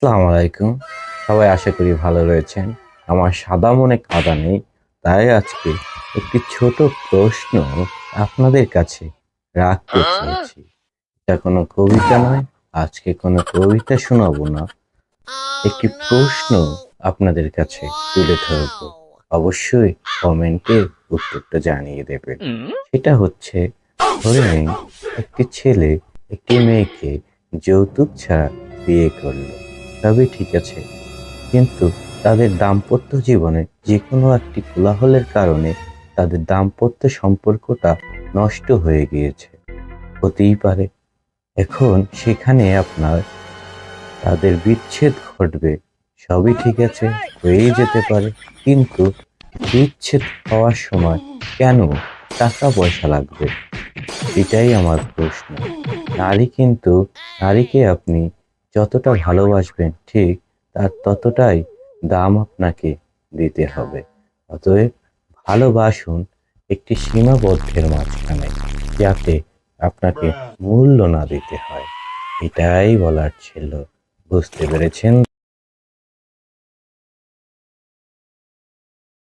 আসসালামু আলাইকুম। সবাই আশা করি ভালো রয়েছেন। আমার সাদা মনে কাদা নেই। তাই আজকে একটি ছোট প্রশ্ন আপনাদের কাছে রাখতে চেয়েছি। এটা কোনো কবিতা নয়, আজকে কোনো কবিতা শোনাবো না। একটি প্রশ্ন আপনাদের কাছে তুলে ধরবো। অবশ্যই কমেন্টে উত্তরটা জানিয়ে দেবেন। সেটা হচ্ছে, ধরে নিন একটি ছেলে একটি মেয়েকে যৌতুক ছাড়া বিয়ে করলো। সবই ঠিক আছে, কিন্তু তাদের দাম্পত্য জীবনে যে কোনো একটি কোলাহলের কারণে তাদের দাম্পত্য সম্পর্কটা নষ্ট হয়ে গিয়েছে। হতেই পারে এখন সেখানে আপনার তাদের বিচ্ছেদ ঘটবে। সবই ঠিক আছে, হয়েই যেতে পারে, কিন্তু বিচ্ছেদ হওয়ার সময় কেন টাকা পয়সা লাগবে? এটাই আমার প্রশ্ন। নারী কিন্তু নারীকে আপনি যতটা ভালোবাসবেন, ঠিক তার ততটাই দাম আপনাকে দিতে হবে। অতএব ভালোবাসুন একটি সীমাবদ্ধের মাঝখানে, যাতে আপনাকে মূল্য না দিতে হয়। এটাই বলার ছিল। বুঝতে পেরেছেন?